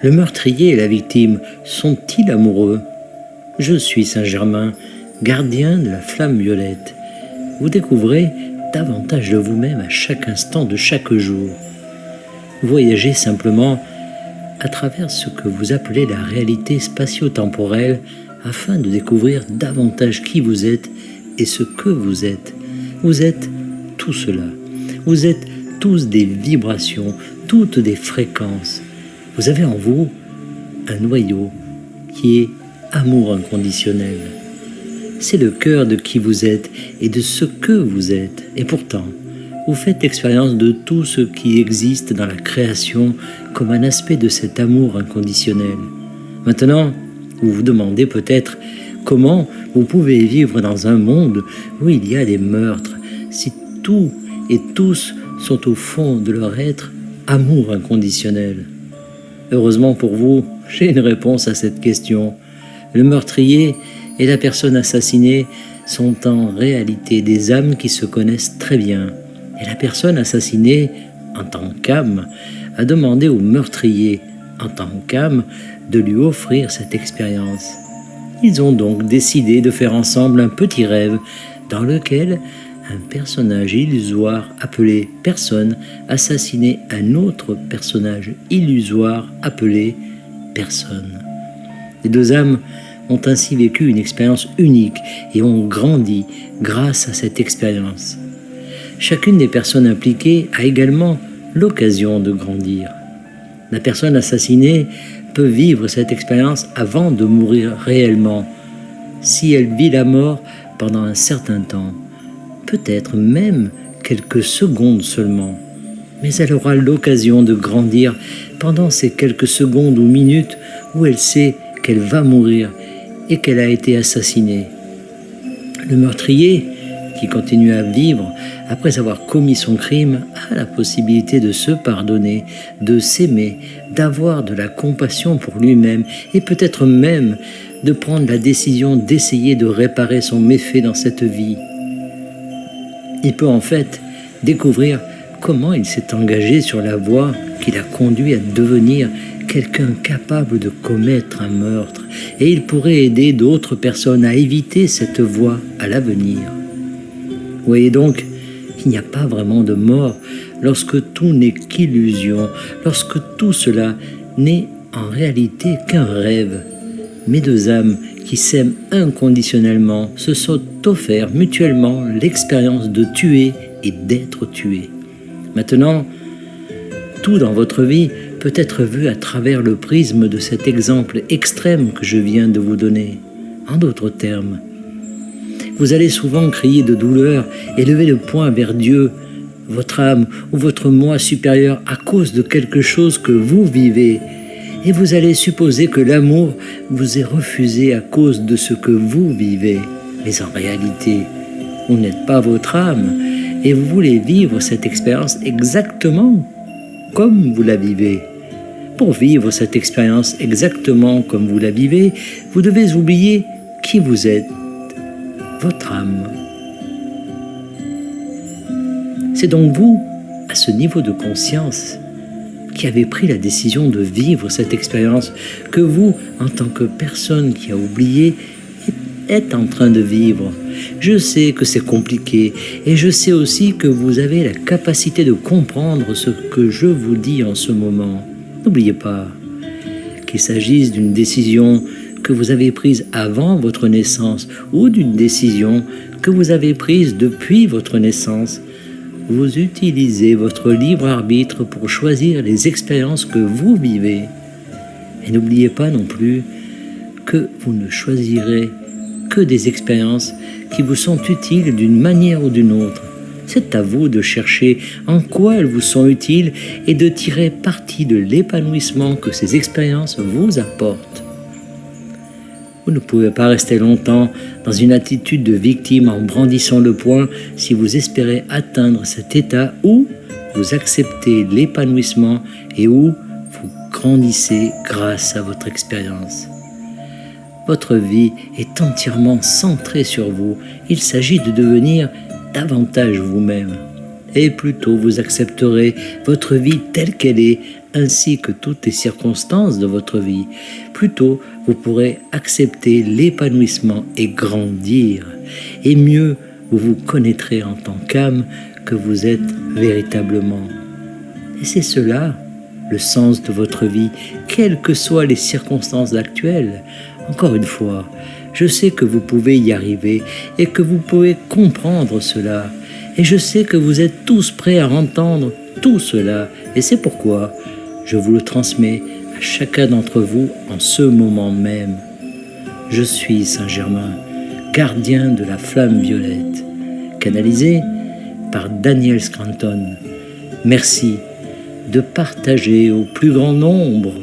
Le meurtrier et la victime sont-ils amoureux? Je suis Saint-Germain, gardien de la flamme violette. Vous découvrez davantage de vous-même à chaque instant de chaque jour. Voyagez simplement à travers ce que vous appelez la réalité spatio-temporelle afin de découvrir davantage qui vous êtes et ce que vous êtes. Vous êtes tout cela. Vous êtes tous des vibrations, toutes des fréquences. Vous avez en vous un noyau qui est amour inconditionnel. C'est le cœur de qui vous êtes et de ce que vous êtes. Et pourtant, vous faites l'expérience de tout ce qui existe dans la création comme un aspect de cet amour inconditionnel. Maintenant, vous vous demandez peut-être comment vous pouvez vivre dans un monde où il y a des meurtres, si tout et tous sont au fond de leur être amour inconditionnel. Heureusement pour vous, j'ai une réponse à cette question. Le meurtrier et la personne assassinée sont en réalité des âmes qui se connaissent très bien. Et la personne assassinée, en tant qu'âme, a demandé au meurtrier, en tant qu'âme, de lui offrir cette expérience. Ils ont donc décidé de faire ensemble un petit rêve dans lequel un personnage illusoire appelé personne assassinait un autre personnage illusoire appelé personne. Les deux âmes ont ainsi vécu une expérience unique et ont grandi grâce à cette expérience. Chacune des personnes impliquées a également l'occasion de grandir. La personne assassinée peut vivre cette expérience avant de mourir réellement, si elle vit la mort pendant un certain temps, peut-être même quelques secondes seulement. Mais elle aura l'occasion de grandir pendant ces quelques secondes ou minutes où elle sait qu'elle va mourir et qu'elle a été assassinée. Le meurtrier, qui continue à vivre après avoir commis son crime, a la possibilité de se pardonner, de s'aimer, d'avoir de la compassion pour lui-même et peut-être même de prendre la décision d'essayer de réparer son méfait dans cette vie. Il peut en fait découvrir comment il s'est engagé sur la voie qui l'a conduit à devenir quelqu'un capable de commettre un meurtre, et il pourrait aider d'autres personnes à éviter cette voie à l'avenir. Vous voyez donc qu'il n'y a pas vraiment de mort lorsque tout n'est qu'illusion, lorsque tout cela n'est en réalité qu'un rêve. Mes deux âmes qui s'aiment inconditionnellement se sont offert mutuellement l'expérience de tuer et d'être tués. Maintenant, tout dans votre vie peut être vu à travers le prisme de cet exemple extrême que je viens de vous donner. En d'autres termes, vous allez souvent crier de douleur et lever le poing vers Dieu, votre âme ou votre moi supérieur à cause de quelque chose que vous vivez. Et vous allez supposer que l'amour vous est refusé à cause de ce que vous vivez. Mais en réalité, vous n'êtes pas votre âme et vous voulez vivre cette expérience exactement comme vous la vivez. Pour vivre cette expérience exactement comme vous la vivez, vous devez oublier qui vous êtes, votre âme. C'est donc vous, à ce niveau de conscience, qui avez pris la décision de vivre cette expérience que vous, en tant que personne qui a oublié, êtes en train de vivre. Je sais que c'est compliqué et je sais aussi que vous avez la capacité de comprendre ce que je vous dis en ce moment. N'oubliez pas qu'il s'agisse d'une décision que vous avez prise avant votre naissance ou d'une décision que vous avez prise depuis votre naissance. Vous utilisez votre libre arbitre pour choisir les expériences que vous vivez. Et n'oubliez pas non plus que vous ne choisirez que des expériences qui vous sont utiles d'une manière ou d'une autre. C'est à vous de chercher en quoi elles vous sont utiles et de tirer parti de l'épanouissement que ces expériences vous apportent. Vous ne pouvez pas rester longtemps dans une attitude de victime en brandissant le poing si vous espérez atteindre cet état où vous acceptez l'épanouissement et où vous grandissez grâce à votre expérience. Votre vie est entièrement centrée sur vous. Il s'agit de devenir davantage vous-même. Et plus tôt vous accepterez votre vie telle qu'elle est, ainsi que toutes les circonstances de votre vie, plus tôt vous pourrez accepter l'épanouissement et grandir, et mieux vous vous connaîtrez en tant qu'âme que vous êtes véritablement. Et c'est cela, le sens de votre vie, quelles que soient les circonstances actuelles. Encore une fois, je sais que vous pouvez y arriver et que vous pouvez comprendre cela. Et je sais que vous êtes tous prêts à entendre tout cela. Et c'est pourquoi je vous le transmets à chacun d'entre vous en ce moment même. Je suis Saint-Germain, gardien de la flamme violette, canalisé par Daniel Scranton. Merci de partager au plus grand nombre